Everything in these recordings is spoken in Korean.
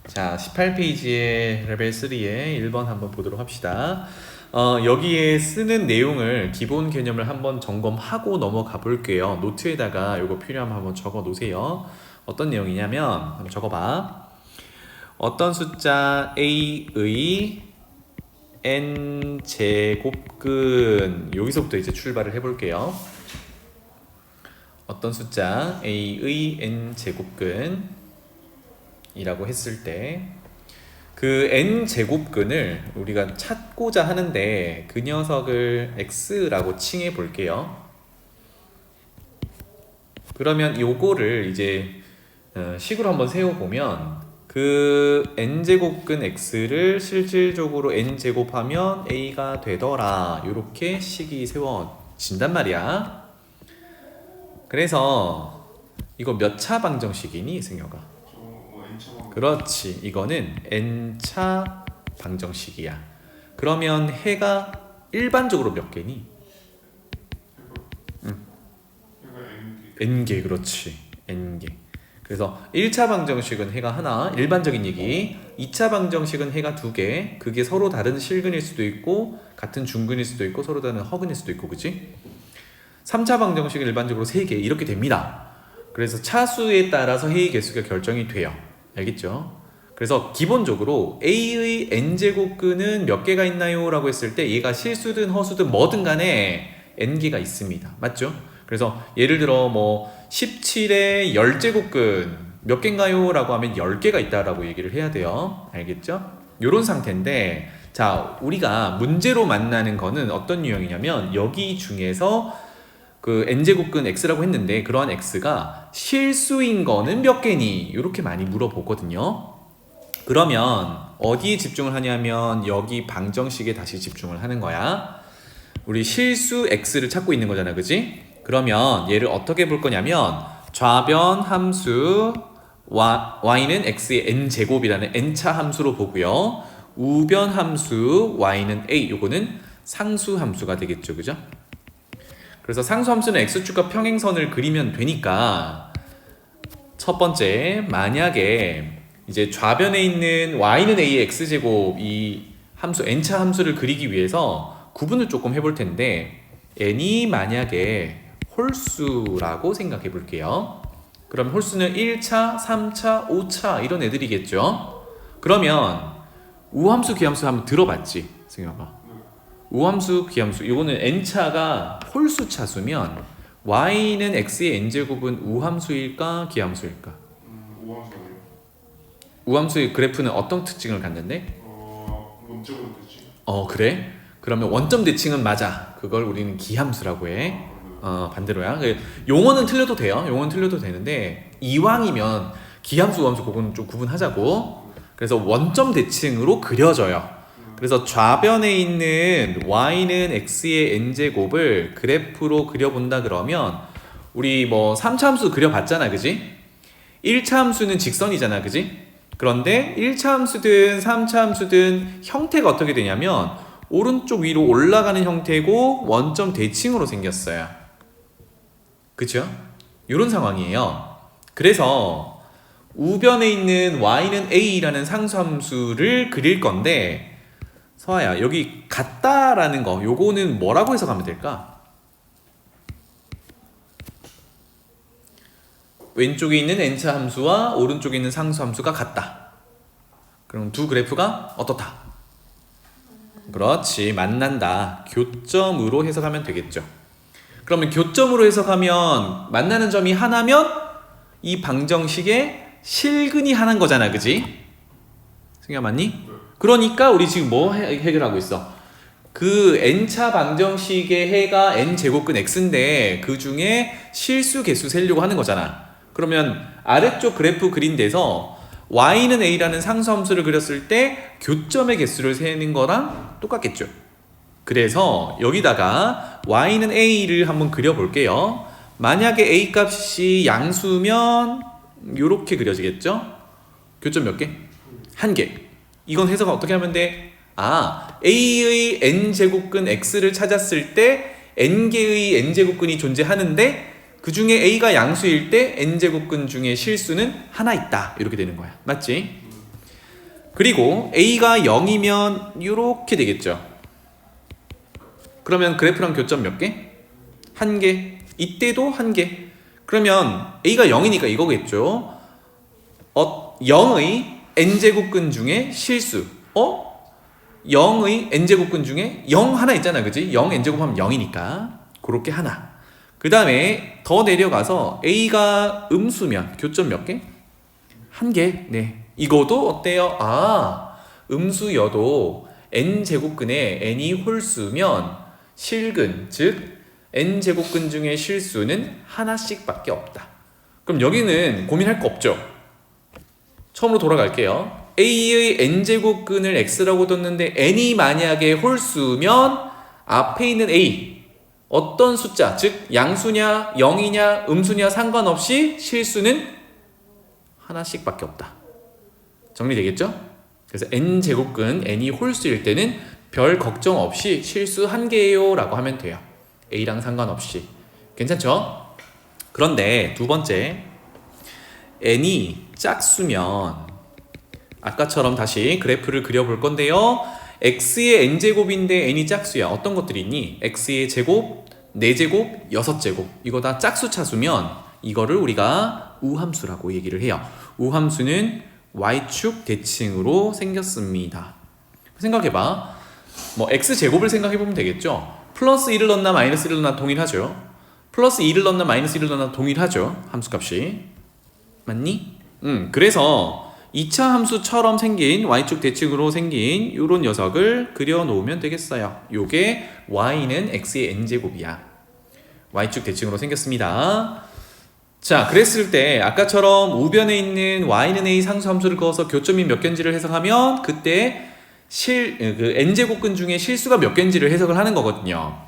자, 18페이지의 레벨 3의 1번 한번 보도록 합시다. 여기에 쓰는 내용을 기본 개념을 한번 점검하고 넘어가 볼게요. 노트에다가 이거 필요하면 한번 적어 놓으세요. 어떤 내용이냐면 한번 적어봐. 어떤 숫자 A의 n 제곱근, 여기서부터 이제 출발을 해볼게요. 어떤 숫자 A의 n 제곱근 이라고 했을 때 그 n 제곱근을 우리가 찾고자 하는데 그 녀석을 x라고 칭해 볼게요. 그러면 요거를 이제 식으로 한번 세워보면 그 n 제곱근 x를 실질적으로 n 제곱하면 a가 되더라, 요렇게 식이 세워진단 말이야. 그래서 이거 몇 차 방정식이니, 승혁아? 그렇지, 이거는 n차 방정식이야. 그러면 해가 일반적으로 몇 개니? n개, 그렇지, n개. 그래서 1차 방정식은 해가 하나, 일반적인 얘기. 2차 방정식은 해가 2개. 그게 서로 다른 실근일 수도 있고 같은 중근일 수도 있고 서로 다른 허근일 수도 있고, 그치? 3차 방정식은 일반적으로 3개, 이렇게 됩니다. 그래서 차수에 따라서 해의 개수가 결정이 돼요. 알겠죠? 그래서 기본적으로 A의 n제곱근은 몇 개가 있나요? 라고 했을 때 얘가 실수든 허수든 뭐든 간에 n개가 있습니다. 맞죠? 그래서 예를 들어 뭐 17의 10제곱근 몇 개인가요? 라고 하면 10개가 있다라고 얘기를 해야 돼요. 알겠죠? 요런 상태인데, 자, 우리가 문제로 만나는 거는 어떤 유형이냐면 여기 중에서 그 n제곱근 x라고 했는데 그러한 x가 실수인 거는 몇 개니? 이렇게 많이 물어보거든요. 그러면 어디에 집중을 하냐면 여기 방정식에 다시 집중을 하는 거야. 우리 실수 x를 찾고 있는 거잖아, 그지? 그러면 얘를 어떻게 볼 거냐면 좌변 함수 y는 x의 n제곱이라는 n차 함수로 보고요. 우변 함수 y는 a, 요거는 상수 함수가 되겠죠, 그죠? 그래서 상수함수는 x축과 평행선을 그리면 되니까 첫 번째, 만약에 이제 좌변에 있는 y는 a의 x제곱 이 함수 n차 함수를 그리기 위해서 구분을 조금 해볼 텐데 n이 만약에 홀수라고 생각해 볼게요. 그럼 홀수는 1차, 3차, 5차 이런 애들이겠죠. 그러면 우함수, 귀함수 한번 들어봤지, 승혁아? 우함수, 귀함수, 이거는 n차가 홀수 차수면 y는 x의 n제곱은 우함수일까, 귀함수일까? 우함수네요. 우함수의 그래프는 어떤 특징을 갖는데? 원점으로 되지. 그래? 그러면 원점 대칭은 맞아. 그걸 우리는 기함수라고 해. 반대로야. 용어는 틀려도 돼요. 용어는 틀려도 되는데 이왕이면 기함수, 우함수 그거는 좀 구분하자고. 그래서 원점 대칭으로 그려져요. 그래서 좌변에 있는 y는 x의 n제곱을 그래프로 그려본다 그러면 우리 뭐 3차 함수 그려봤잖아, 그지? 1차 함수는 직선이잖아, 그지? 그런데 1차 함수든 3차 함수든 형태가 어떻게 되냐면 오른쪽 위로 올라가는 형태고 원점 대칭으로 생겼어요. 그쵸? 이런 상황이에요. 그래서 우변에 있는 y는 a라는 상수함수를 그릴 건데, 서아야, 여기 같다라는 거, 요거는 뭐라고 해석하면 될까? 왼쪽에 있는 n차 함수와 오른쪽에 있는 상수 함수가 같다. 그럼 두 그래프가 어떻다? 그렇지, 만난다. 교점으로 해석하면 되겠죠. 그러면 교점으로 해석하면 만나는 점이 하나면 이 방정식의 실근이 하나인 거잖아, 그지? 승희야, 맞니? 그러니까 우리 지금 뭐 해결하고 있어? 그 n차 방정식의 해가 n제곱근 x인데 그 중에 실수 개수 세려고 하는 거잖아. 그러면 아래쪽 그래프 그린 데서 y는 a라는 상수함수를 그렸을 때 교점의 개수를 세는 거랑 똑같겠죠. 그래서 여기다가 y는 a를 한번 그려볼게요. 만약에 a 값이 양수면 이렇게 그려지겠죠? 교점 몇 개? 한 개. 이건 해석을 어떻게 하면 돼? a의 n제곱근 x를 찾았을 때 n개의 n제곱근이 존재하는데 그 중에 a가 양수일 때 n제곱근 중에 실수는 하나 있다, 이렇게 되는 거야. 맞지? 그리고 A가 0이면 이렇게 되겠죠. 그러면 그래프랑 교점 몇 개? 1개. 이때도 1개. 그러면 A가 0이니까 이거겠죠. 0의 n제곱근 중에 실수. 0의 n제곱근 중에 0 하나 있잖아, 그지? 0 n제곱하면 0이니까 그렇게 하나. 그 다음에 더 내려가서 A가 음수면 교점 몇 개? 1개. 네. 이거도 어때요? 음수여도 n제곱근에 n이 홀수면 실근, 즉 n제곱근 중에 실수는 하나씩밖에 없다. 그럼 여기는 고민할 거 없죠? 처음으로 돌아갈게요. A의 n제곱근을 x라고 뒀는데 n이 만약에 홀수면 앞에 있는 A 어떤 숫자, 즉 양수냐, 0이냐, 음수냐 상관없이 실수는 하나씩밖에 없다. 정리되겠죠? 그래서 n제곱근 n이 홀수일 때는 별 걱정 없이 실수 1개예요 라고 하면 돼요. A랑 상관없이. 괜찮죠? 그런데 두 번째, n이 짝수면 아까처럼 다시 그래프를 그려볼 건데요. x의 n제곱인데 n이 짝수야. 어떤 것들이 있니? x의 제곱, 4제곱, 6제곱. 이거 다 짝수 차수면 이거를 우리가 우함수라고 얘기를 해요. 우함수는 y축 대칭으로 생겼습니다. 생각해봐. 뭐 x제곱을 생각해보면 되겠죠. 플러스 1을 넣나 마이너스 1을 넣나 동일하죠. 플러스 2를 넣나 마이너스 1을 넣나 동일하죠. 함수값이. 맞니? 그래서 2차 함수처럼 생긴 y축 대칭으로 생긴 이런 녀석을 그려놓으면 되겠어요. 요게 y는 x의 n제곱이야. y축 대칭으로 생겼습니다. 자, 그랬을 때 아까처럼 우변에 있는 y는 a 상수 함수를 그어서 교점이 몇 개인지를 해석하면 그때 그 n제곱근 중에 실수가 몇 개인지를 해석을 하는 거거든요.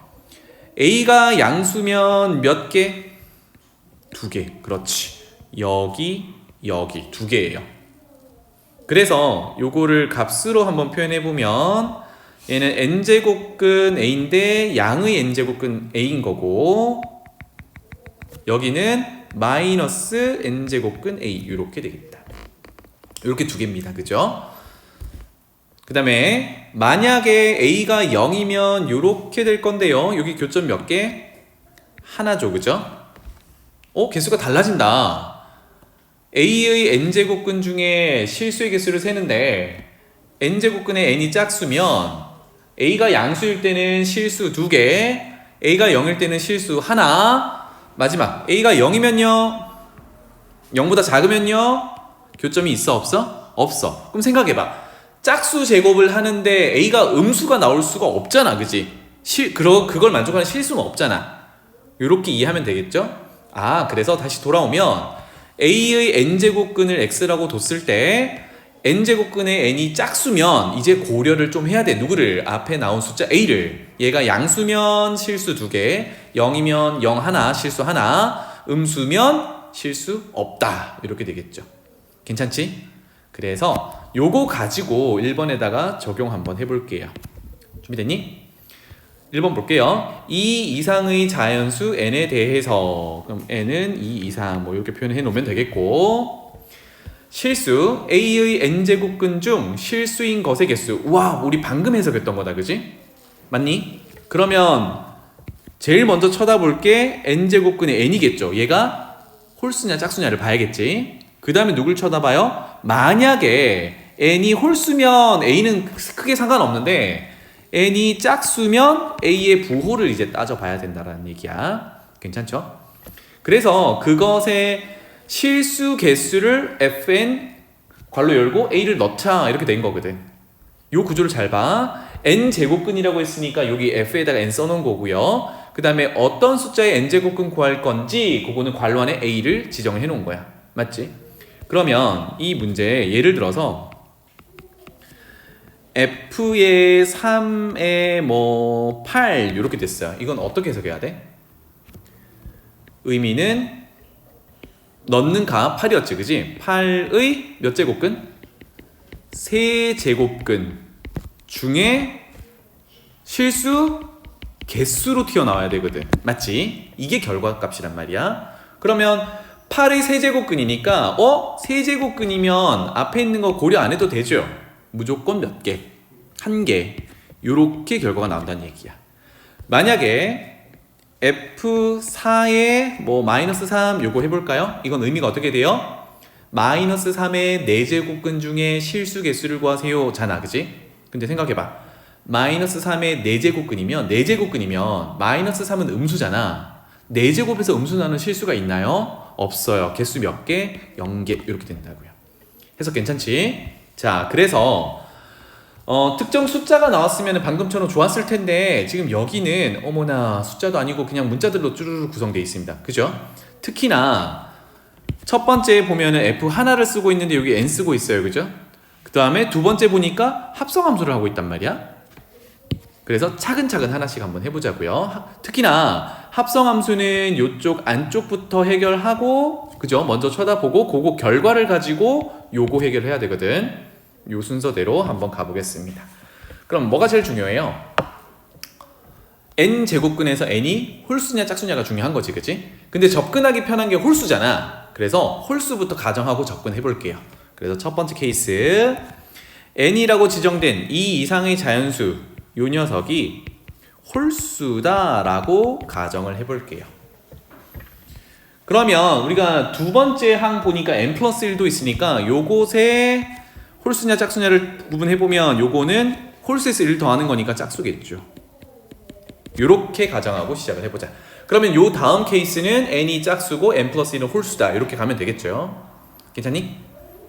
a가 양수면 몇 개? 2개. 그렇지. 여기 2개예요. 그래서 요거를 값으로 한번 표현해 보면 얘는 n제곱근 a인데 양의 n제곱근 a인 거고 여기는 마이너스 n제곱근 a 이렇게 되겠다. 이렇게 2개입니다. 그죠? 그 다음에 만약에 a가 0이면 이렇게 될 건데요. 여기 교점 몇 개? 하나죠. 그죠? 개수가 달라진다. a의 n제곱근 중에 실수의 개수를 세는데 n제곱근에 n이 짝수면 a가 양수일 때는 실수 2개, a가 0일 때는 실수 하나. 마지막 a가 0이면요 0보다 작으면요 교점이 있어 없어? 없어. 그럼 생각해봐. 짝수 제곱을 하는데 a가 음수가 나올 수가 없잖아. 그지? 그걸 만족하는 실수는 없잖아. 이렇게 이해하면 되겠죠? 그래서 다시 돌아오면 a의 n제곱근을 x라고 뒀을 때 n제곱근의 n이 짝수면 이제 고려를 좀 해야 돼. 누구를? 앞에 나온 숫자 a를. 얘가 양수면 실수 2개, 0이면 0 하나, 실수 하나, 음수면 실수 없다. 이렇게 되겠죠. 괜찮지? 그래서 요거 가지고 1번에다가 적용 한번 해볼게요. 준비됐니? 1번 볼게요. 2 이상의 자연수 n에 대해서 그럼 n은 2 이상 뭐 이렇게 표현해 놓으면 되겠고 실수 a의 n제곱근 중 실수인 것의 개수. 우와, 우리 방금 해석했던 거다. 그지? 맞니? 그러면 제일 먼저 쳐다볼 게 n제곱근의 n이겠죠. 얘가 홀수냐 짝수냐를 봐야겠지. 그 다음에 누굴 쳐다봐요? 만약에 n이 홀수면 a는 크게 상관없는데 n이 짝수면 a의 부호를 이제 따져봐야 된다라는 얘기야. 괜찮죠? 그래서 그것의 실수 개수를 fn 괄호 열고 a를 넣자 이렇게 된 거거든. 요 구조를 잘 봐. n제곱근이라고 했으니까 여기 f에다가 n 써놓은 거고요. 그 다음에 어떤 숫자의 n제곱근 구할 건지 그거는 괄호 안에 a를 지정해 놓은 거야. 맞지? 그러면 이 문제 예를 들어서 f의 3에 뭐 8 이렇게 됐어요. 이건 어떻게 해석해야 돼? 의미는 넣는 값 8이었지, 그지? 8의 몇 제곱근? 3제곱근 중에 실수 개수로 튀어나와야 되거든. 맞지? 이게 결과값이란 말이야. 그러면 8의 세제곱근이니까 세제곱근이면 앞에 있는 거 고려 안 해도 되죠? 무조건 몇 개? 한 개. 요렇게 결과가 나온다는 얘기야. 만약에 F4에 뭐 마이너스 3 요거 해볼까요? 이건 의미가 어떻게 돼요? 마이너스 3의 4제곱근 중에 실수 개수를 구하세요 잖아, 그지? 근데 생각해봐. 마이너스 3의 4제곱근이면 마이너스 3은 음수잖아. 4제곱에서 음수 나는 실수가 있나요? 없어요. 개수 몇 개? 0개 이렇게 된다고요. 해서 괜찮지? 자, 그래서 특정 숫자가 나왔으면 방금처럼 좋았을 텐데 지금 여기는 어머나 숫자도 아니고 그냥 문자들로 쭈루루 구성되어 있습니다. 그죠? 특히나 첫 번째 보면은 F 하나를 쓰고 있는데 여기 N 쓰고 있어요. 그죠? 그 다음에 두 번째 보니까 합성함수를 하고 있단 말이야. 그래서 차근차근 하나씩 한번 해보자고요. 특히나 합성함수는 이쪽 안쪽부터 해결하고, 그죠? 먼저 쳐다보고 그거 결과를 가지고 요거 해결해야 되거든. 요 순서대로 한번 가보겠습니다. 그럼 뭐가 제일 중요해요? n 제곱근에서 n이 홀수냐 짝수냐가 중요한 거지, 그치? 근데 접근하기 편한 게 홀수잖아. 그래서 홀수부터 가정하고 접근해 볼게요. 그래서 첫 번째 케이스, n이라고 지정된 이 이상의 자연수 요 녀석이 홀수다라고 가정을 해볼게요. 그러면 우리가 두 번째 항 보니까 n 플러스 1도 있으니까 요곳에 홀수냐 짝수냐를 구분해보면 요거는 홀수에서 1 더하는 거니까 짝수겠죠. 요렇게 가정하고 시작을 해보자. 그러면 요 다음 케이스는 n이 짝수고 n 플러스 1은 홀수다. 이렇게 가면 되겠죠. 괜찮니?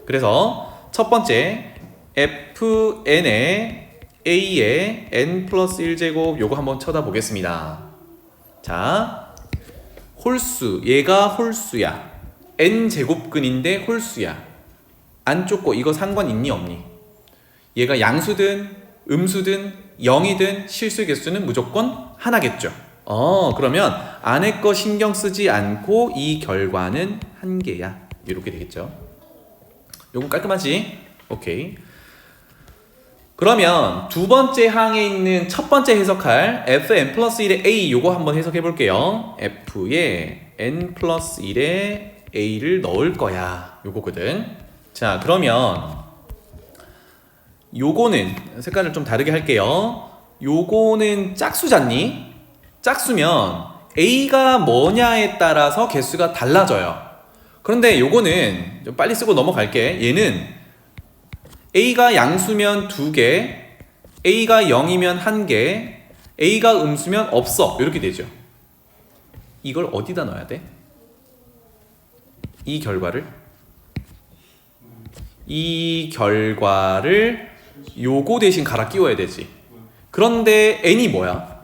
그래서 첫 번째 fn의 a의 n 플러스 1제곱 요거 한번 쳐다보겠습니다. 자, 홀수, 얘가 홀수야. n 제곱근인데 홀수야. 안쪽 거 이거 상관 있니 없니? 얘가 양수든 음수든 0이든 실수 개수는 무조건 하나겠죠. 그러면 안에 거 신경 쓰지 않고 이 결과는 한 개야. 이렇게 되겠죠. 요건 깔끔하지? 오케이. 그러면 두 번째 항에 있는 첫 번째 해석할 fn 플러스 1의 a 요거 한번 해석해 볼게요. f에 n 플러스 1의 a를 넣을 거야. 요거거든. 자, 그러면 요거는 색깔을 좀 다르게 할게요. 요거는 짝수잖니? 짝수면 a가 뭐냐에 따라서 개수가 달라져요. 그런데 요거는 좀 빨리 쓰고 넘어갈게. 얘는 a가 양수면 2개, a가 0이면 1개, a가 음수면 없어. 이렇게 되죠. 이걸 어디다 넣어야 돼? 이 결과를 요거 대신 갈아 끼워야 되지. 그런데 n이 뭐야?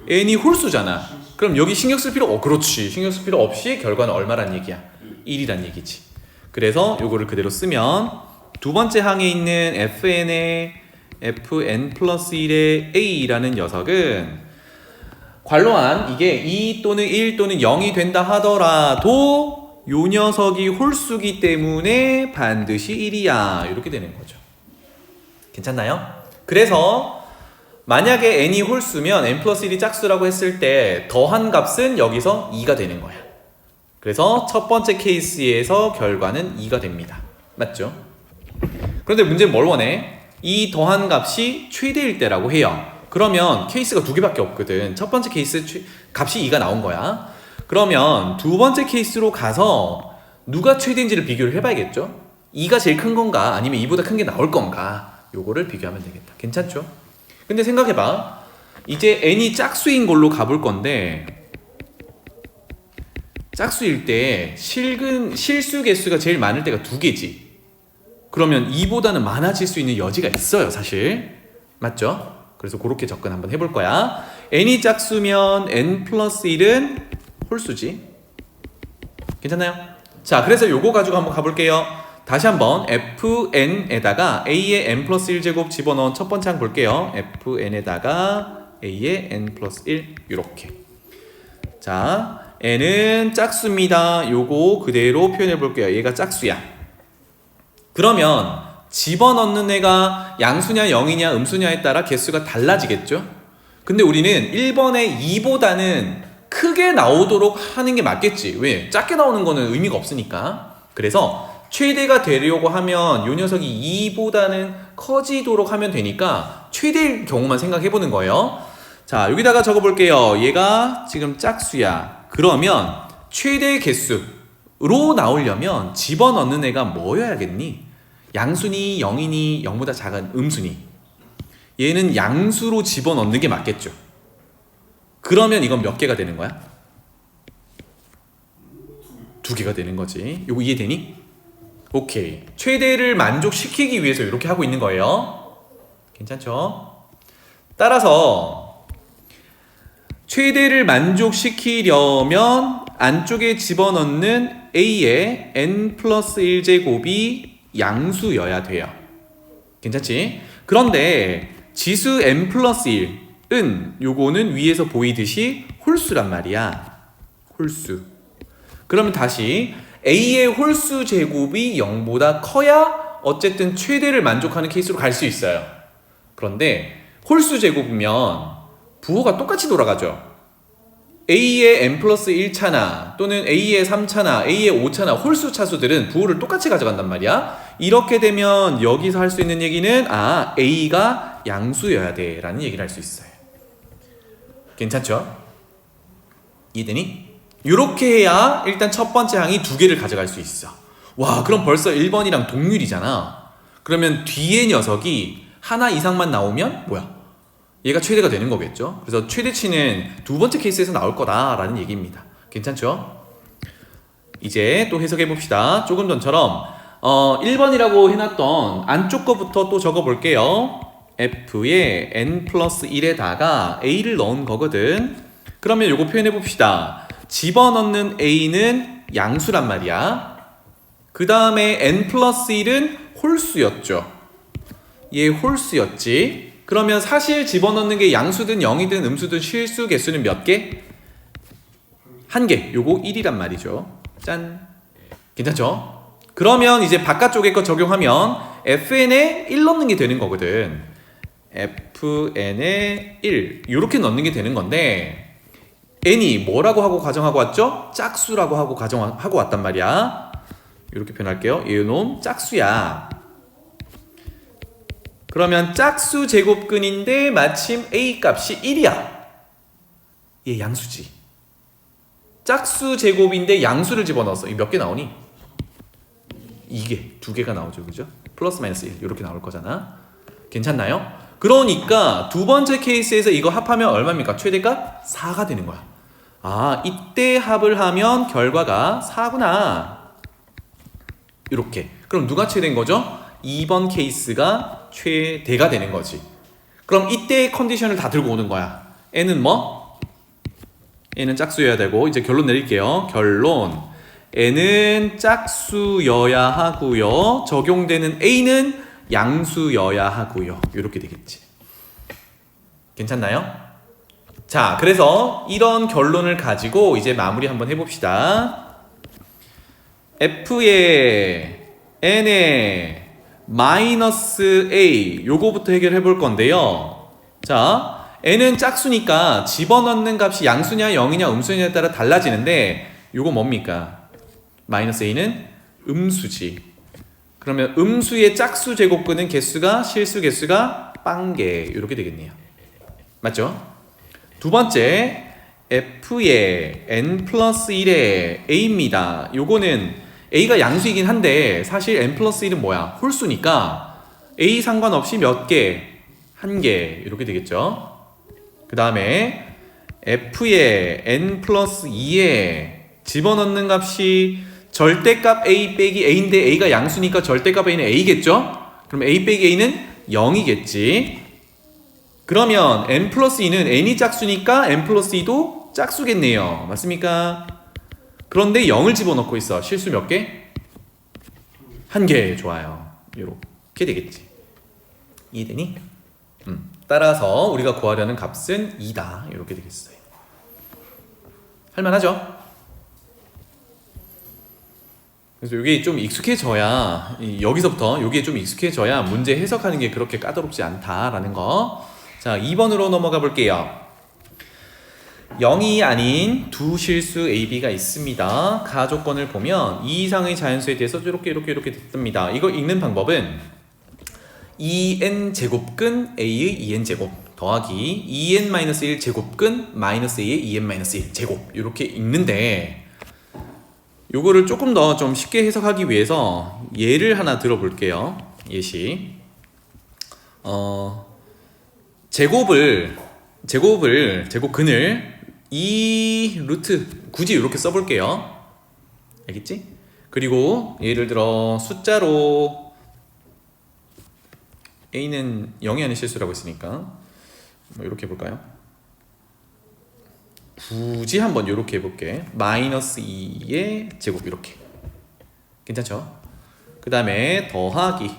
n이 홀수잖아. 그럼 여기 신경 쓸 필요 그렇지. 신경 쓸 필요 없이 결과는 얼마란 얘기야? 1이란 얘기지. 그래서 요거를 그대로 쓰면 두 번째 항에 있는 fn의 fn 플러스 1의 a라는 녀석은 괄호한 이게 2 또는 1 또는 0이 된다 하더라도 요 녀석이 홀수기 때문에 반드시 1이야. 이렇게 되는 거죠. 괜찮나요? 그래서 만약에 n이 홀수면 n 플러스 1이 짝수라고 했을 때 더한 값은 여기서 2가 되는 거야. 그래서 첫 번째 케이스에서 결과는 2가 됩니다. 맞죠? 그런데 문제는 뭘 원해? 이 더한 값이 최대일 때라고 해요. 그러면 케이스가 두 개밖에 없거든. 첫 번째 케이스 값이 2가 나온 거야. 그러면 두 번째 케이스로 가서 누가 최대인지를 비교를 해봐야겠죠? 2가 제일 큰 건가 아니면 2보다 큰 게 나올 건가 요거를 비교하면 되겠다. 괜찮죠? 근데 생각해봐. 이제 n이 짝수인 걸로 가볼 건데 짝수일 때 실수 개수가 제일 많을 때가 2개지. 그러면 2보다는 많아질 수 있는 여지가 있어요, 사실. 맞죠? 그래서 그렇게 접근 한번 해볼 거야. n이 짝수면 n 플러스 1은 홀수지. 괜찮나요? 자, 그래서 요거 가지고 한번 가볼게요. 다시 한번 fn에다가 a의 n 플러스 1제곱 집어넣은 첫 번째 항 볼게요. fn에다가 a의 n 플러스 1 이렇게. 자, n은 짝수입니다. 요거 그대로 표현해 볼게요. 얘가 짝수야. 그러면 집어넣는 애가 양수냐 0이냐 음수냐에 따라 개수가 달라지겠죠? 근데 우리는 1번에 2보다는 크게 나오도록 하는 게 맞겠지. 왜? 작게 나오는 거는 의미가 없으니까. 그래서 최대가 되려고 하면 요 녀석이 2보다는 커지도록 하면 되니까 최대일 경우만 생각해 보는 거예요. 자, 여기다가 적어 볼게요. 얘가 지금 짝수야. 그러면 최대 개수로 나오려면 집어넣는 애가 뭐여야겠니? 양수니 0이니 0보다 작은 음수니. 얘는 양수로 집어넣는 게 맞겠죠. 그러면 이건 몇 개가 되는 거야? 2개가 되는 거지. 이거 이해되니? 오케이. 최대를 만족시키기 위해서 이렇게 하고 있는 거예요. 괜찮죠? 따라서 최대를 만족시키려면 안쪽에 집어넣는 a의 n 플러스 1제곱이 양수여야 돼요. 괜찮지? 그런데 지수 n 플러스 1은 요거는 위에서 보이듯이 홀수란 말이야. 홀수. 그러면 다시 a의 홀수 제곱이 0보다 커야 어쨌든 최대를 만족하는 케이스로 갈 수 있어요. 그런데 홀수 제곱이면 부호가 똑같이 돌아가죠. a의 n 플러스 1차나 또는 a의 3차나 a의 5차나 홀수 차수들은 부호를 똑같이 가져간단 말이야. 이렇게 되면 여기서 할 수 있는 얘기는 a가 양수여야 돼 라는 얘기를 할 수 있어요. 괜찮죠? 이해되니? 이렇게 해야 일단 첫 번째 항이 2개를 가져갈 수 있어. 와, 그럼 벌써 1번이랑 동률이잖아. 그러면 뒤에 녀석이 하나 이상만 나오면 뭐야? 얘가 최대가 되는 거겠죠. 그래서 최대치는 두 번째 케이스에서 나올 거다라는 얘기입니다. 괜찮죠? 이제 또 해석해 봅시다. 조금 전처럼 1번이라고 해놨던 안쪽 거부터 또 적어 볼게요. f에 n 플러스 1에다가 a를 넣은 거거든. 그러면 요거 표현해 봅시다. 집어넣는 a는 양수란 말이야. 그 다음에 n 플러스 1은 홀수였죠. 얘 홀수였지. 그러면 사실 집어넣는 게 양수든 0이든 음수든 실수 개수는 몇 개? 1개. 요거 1이란 말이죠. 짠. 괜찮죠? 그러면 이제 바깥쪽에 거 적용하면 fn에 1 넣는 게 되는 거거든. fn에 1 이렇게 넣는 게 되는 건데 n이 뭐라고 하고 가정하고 왔죠? 짝수라고 하고 가정하고 왔단 말이야. 이렇게 표현할게요. 얘놈 짝수야. 그러면 짝수 제곱근인데 마침 a 값이 1이야. 얘 양수지. 짝수 제곱인데 양수를 집어넣었어. 이 몇 개 나오니? 2개, 2개가 나오죠. 그죠? 플러스 마이너스 1 이렇게 나올 거잖아. 괜찮나요? 그러니까 두 번째 케이스에서 이거 합하면 얼마입니까? 최대가 4가 되는 거야. 아, 이때 합을 하면 결과가 4구나. 이렇게. 그럼 누가 최대인 거죠? 2번 케이스가 최대가 되는 거지. 그럼 이때의 컨디션을 다 들고 오는 거야. n은 뭐? n은 짝수여야 되고 이제 결론 내릴게요. 결론. n은 짝수여야 하고요. 적용되는 a는 양수여야 하고요. 이렇게 되겠지. 괜찮나요? 자, 그래서 이런 결론을 가지고 이제 마무리 한번 해봅시다. f의 n의 마이너스 a 요거부터 해결해 볼 건데요. 자, n은 짝수니까 집어넣는 값이 양수냐 0이냐 음수냐에 따라 달라지는데 요거 뭡니까? 마이너스 a는 음수지. 그러면 음수의 짝수 제곱근은 개수가 실수 개수가 빵개 이렇게 되겠네요. 맞죠? 두 번째 f의 n 플러스 1의 a입니다. 요거는 a가 양수이긴 한데 사실 n 플러스 1은 뭐야? 홀수니까 a 상관없이 몇 개? 1개 이렇게 되겠죠. 그 다음에 f의 n 플러스 2에 집어넣는 값이 절대값 a 빼기 a인데 a가 양수니까 절대값 a는 a겠죠? 그럼 a 빼기 a는 0이겠지. 그러면 n 플러스 2는 n이 짝수니까 n 플러스 2도 짝수겠네요. 맞습니까? 그런데 0을 집어넣고 있어. 실수 몇 개? 1개. 좋아요. 이렇게 되겠지. 이해되니? 따라서 우리가 구하려는 값은 2다. 이렇게 되겠어요. 할만하죠? 그래서 이게 좀 익숙해져야 여기서부터 이게 좀 익숙해져야 문제 해석하는 게 그렇게 까다롭지 않다라는 거. 자, 2번으로 넘어가 볼게요. 0이 아닌 두 실수 A, B가 있습니다. 가조건을 보면 이 이상의 자연수에 대해서 이렇게 뜹니다. 이거 읽는 방법은 2n 제곱근 A의 2n 제곱 더하기 2n-1 제곱근 마이너스 A의 2n-1 제곱 이렇게 읽는데 요거를 조금 더 좀 쉽게 해석하기 위해서 예를 하나 들어볼게요. 예시 제곱근을 이 루트 굳이 이렇게 써볼게요. 알겠지? 그리고 예를 들어 숫자로 A는 0이 아닌 실수라고 했으니까 뭐 이렇게 해볼까요? 굳이 한번 이렇게 해볼게. 마이너스 2의 제곱 이렇게. 괜찮죠? 그 다음에 더하기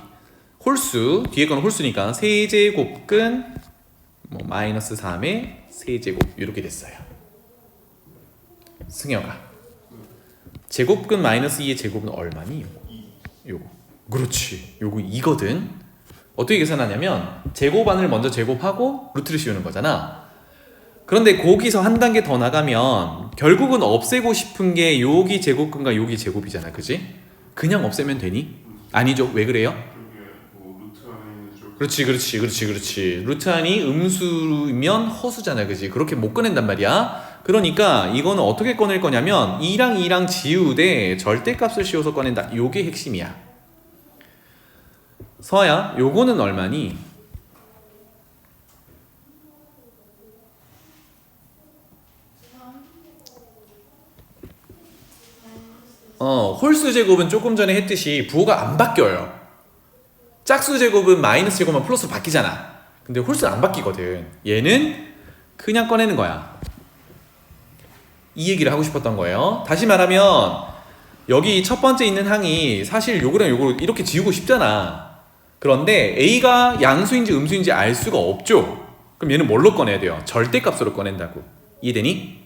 홀수, 뒤에 건 홀수니까 세제곱근 뭐 마이너스 3의 세제곱 이렇게 됐어요. 승혁아, 제곱근 마이너스 2의 제곱은 얼마니? 요거. 그렇지. 요거 2거든. 어떻게 계산하냐면 제곱안을 먼저 제곱하고 루트를 씌우는 거잖아. 그런데 거기서 한 단계 더 나가면 결국은 없애고 싶은 게 여기 제곱근과 여기 제곱이잖아. 그지? 그냥 없애면 되니? 아니죠. 왜 그래요? 그게 뭐 루트 안에 있는 쪽. 그렇지. 루트 안이 음수면 허수잖아. 그지? 그렇게 못 꺼낸단 말이야. 그러니까 이거는 어떻게 꺼낼 거냐면 2랑 지우되 절대값을 씌워서 꺼낸다. 요게 핵심이야. 서야, 요거는 얼마니? 홀수 제곱은 조금 전에 했듯이 부호가 안 바뀌어요. 짝수 제곱은 마이너스 제곱만 플러스로 바뀌잖아. 근데 홀수는 안 바뀌거든. 얘는 그냥 꺼내는 거야. 이 얘기를 하고 싶었던 거예요. 다시 말하면 여기 첫 번째 있는 항이 사실 요거랑 요거 이렇게 지우고 싶잖아. 그런데 A가 양수인지 음수인지 알 수가 없죠. 그럼 얘는 뭘로 꺼내야 돼요? 절대값으로 꺼낸다고. 이해되니?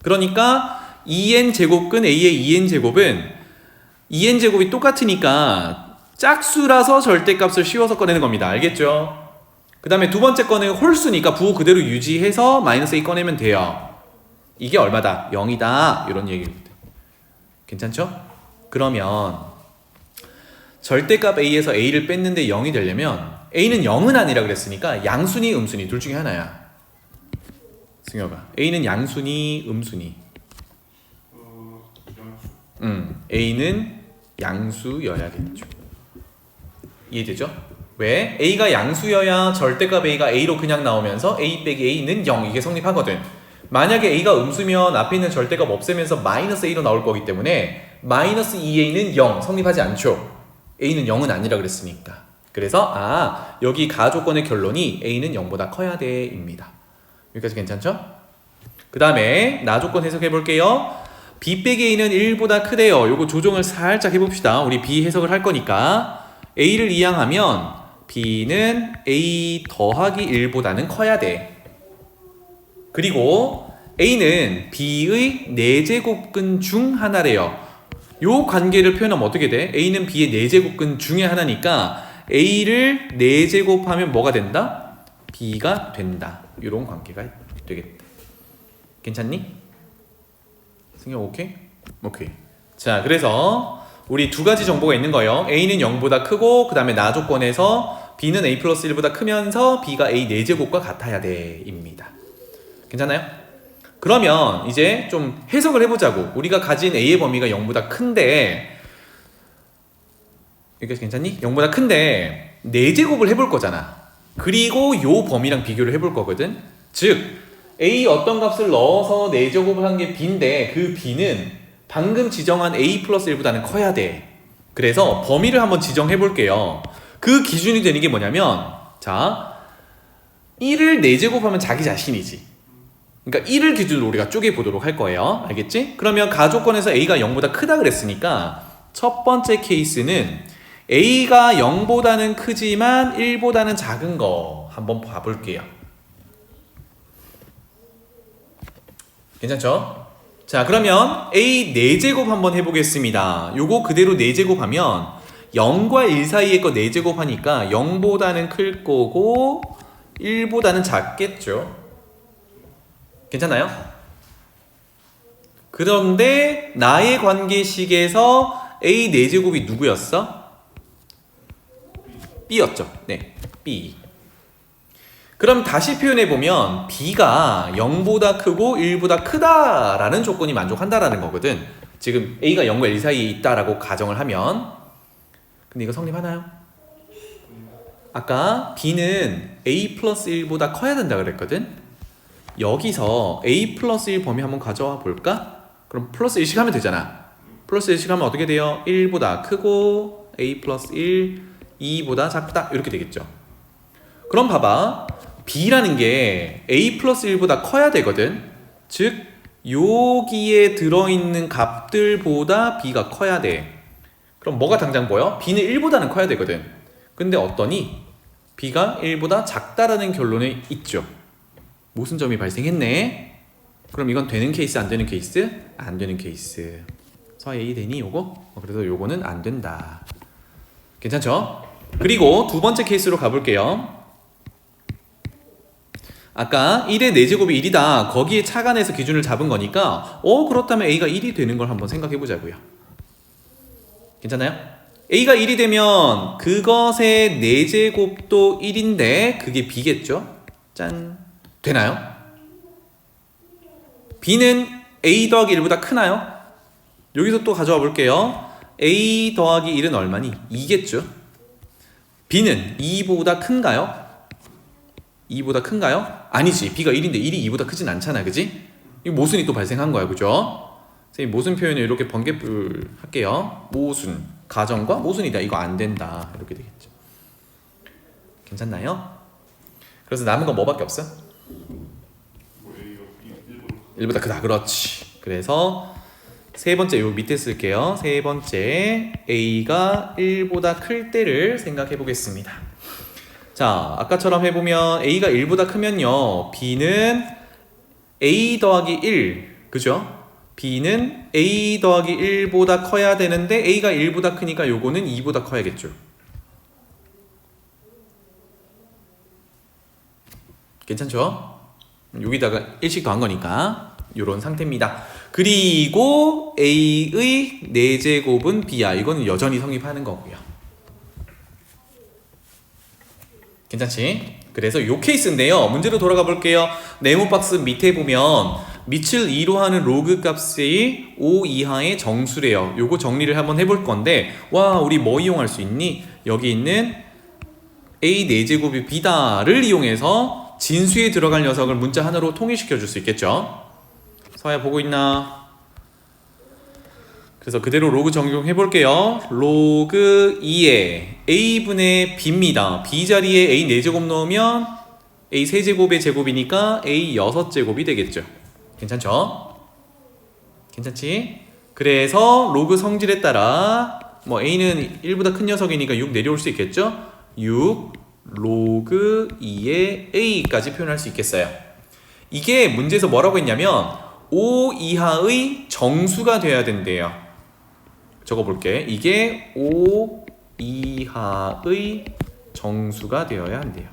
그러니까 2n 제곱근 A의 2n 제곱은 2n 제곱이 똑같으니까 짝수라서 절대값을 씌워서 꺼내는 겁니다. 알겠죠? 그 다음에 두 번째 거는 홀수니까 부호 그대로 유지해서 마이너스 A 꺼내면 돼요. 이게 얼마다? 0이다. 이런 얘기입니다. 괜찮죠? 그러면 절대값 A에서 A를 뺐는데 0이 되려면 A는 0은 아니라 그랬으니까 양순위, 음순위 둘 중에 하나야. 승혁아, A는 양순위, 음순위? 양수. A는 양수여야겠죠. 이해되죠? 왜? A가 양수여야 절대값 A가 A로 그냥 나오면서 A 빼기 A는 0 이게 성립하거든. 만약에 A가 음수면 앞에 있는 절대값 없애면서 마이너스 A로 나올 거기 때문에 마이너스 2A는 0 성립하지 않죠. A는 0은 아니라 그랬으니까. 그래서 여기 가조건의 결론이 A는 0보다 커야 돼 입니다. 여기까지 괜찮죠? 그 다음에 나조건 해석해 볼게요. B 빼기 A는 1보다 크대요. 요거 조정을 살짝 해봅시다. 우리 B 해석을 할 거니까 A를 이항하면 B는 A 더하기 1보다는 커야 돼. 그리고 A는 B의 4제곱근 중 하나래요. 요 관계를 표현하면 어떻게 돼? A는 B의 4제곱근 중에 하나니까 A를 4제곱하면 뭐가 된다? B가 된다. 이런 관계가 되겠다. 괜찮니? 승혁 오케이? 오케이. 자, 그래서 우리 두 가지 정보가 있는 거예요. A는 0보다 크고 그 다음에 나 조건에서 B는 A 플러스 1보다 크면서 B가 A 4제곱과 같아야 돼 입니다. 괜찮아요? 그러면 이제 좀 해석을 해보자고. 우리가 가진 A의 범위가 0보다 큰데 여기까지 괜찮니? 0보다 큰데 4제곱을 해볼 거잖아. 그리고 요 범위랑 비교를 해볼 거거든. 즉 A 어떤 값을 넣어서 4제곱을 한 게 B인데 그 B는 방금 지정한 A 플러스 1보다는 커야 돼. 그래서 범위를 한번 지정해 볼게요. 그 기준이 되는 게 뭐냐면 자 1을 4제곱하면 자기 자신이지. 그러니까 1을 기준으로 우리가 쪼개 보도록 할 거예요. 알겠지? 그러면 가조건에서 A가 0보다 크다 그랬으니까 첫 번째 케이스는 A가 0보다는 크지만 1보다는 작은 거 한번 봐볼게요. 괜찮죠? 자, 그러면 A 4제곱 한번 해보겠습니다. 요거 그대로 4제곱 하면 0과 1 사이의 거 4제곱 하니까 0보다는 클 거고 1보다는 작겠죠. 괜찮나요? 그런데 나의 관계식에서 A 4제곱이 누구였어? B였죠. 네, B. 그럼 다시 표현해보면 B가 0보다 크고 1보다 크다라는 조건이 만족한다라는 거거든. 지금 A가 0과 1 사이에 있다라고 가정을 하면. 근데 이거 성립하나요? 아까 B는 A 플러스 1보다 커야 된다 그랬거든. 여기서 A 플러스 1 범위 한번 가져와 볼까? 그럼 플러스 1씩 하면 되잖아. 플러스 1씩 하면 어떻게 돼요? 1보다 크고 A 플러스 1, 2보다 작다 이렇게 되겠죠. 그럼 봐봐. B라는 게 A 플러스 1보다 커야 되거든. 즉 여기에 들어있는 값들보다 B가 커야 돼. 그럼 뭐가 당장 보여? B는 1보다는 커야 되거든. 근데 어떠니? B가 1보다 작다라는 결론이 있죠. 모순점이 발생했네. 그럼 이건 되는 케이스 안 되는 케이스? 안 되는 케이스. A 되니 요거? 그래서 요거는 안 된다. 괜찮죠? 그리고 두 번째 케이스로 가볼게요. 아까 1의 4제곱이 1이다. 거기에 착안해서 기준을 잡은 거니까 그렇다면 A가 1이 되는 걸 한번 생각해 보자고요. 괜찮나요? A가 1이 되면 그것의 4제곱도 1인데 그게 B겠죠? 짠. 되나요? B는 A 더하기 1보다 크나요? 여기서 또 가져와 볼게요. A 더하기 1은 얼마니? 2겠죠? B는 2보다 큰가요? 2보다 큰가요? 아니지. B가 1인데 1이 2보다 크진 않잖아. 그지? 이 모순이 또 발생한 거야. 그죠? 선생님 모순 표현을 이렇게 번개불 할게요. 모순. 가정과 모순이다. 이거 안 된다. 이렇게 되겠죠. 괜찮나요? 그래서 남은 건 뭐밖에 없어? 뭐 A가 1보다 크다. 그렇지. 그래서 세 번째 요 밑에 쓸게요. 세 번째 A가 1보다 클 때를 생각해 보겠습니다. 자, 아까처럼 해보면 A가 1보다 크면요 B는 A 더하기 1 그죠? B는 A 더하기 1보다 커야 되는데 A가 1보다 크니까 요거는 2보다 커야겠죠. 괜찮죠? 여기다가 1씩 더한 거니까 요런 상태입니다. 그리고 A의 4제곱은 B야. 이거는 여전히 성립하는 거고요. 괜찮지? 그래서 요 케이스인데요. 문제로 돌아가 볼게요. 네모 박스 밑에 보면 밑을 2로 하는 로그 값이 5 이하의 정수래요. 요거 정리를 한번 해볼 건데 와 우리 뭐 이용할 수 있니? 여기 있는 A 4제곱이 B다를 이용해서 진수에 들어갈 녀석을 문자 하나로 통일시켜 줄 수 있겠죠. 서야 보고 있나? 그래서 그대로 로그 적용해 볼게요. 로그 2에 A분의 B입니다. B 자리에 A 4제곱 넣으면 A 3제곱의 제곱이니까 A 6제곱이 되겠죠. 괜찮죠? 괜찮지? 그래서 로그 성질에 따라 뭐 A는 1보다 큰 녀석이니까 6 내려올 수 있겠죠? 6 로그 2의 A까지 표현할 수 있겠어요. 이게 문제에서 뭐라고 했냐면 5 이하의 정수가 돼야 된대요. 적어볼게. 이게 5 이하의 정수가 되어야 한대요.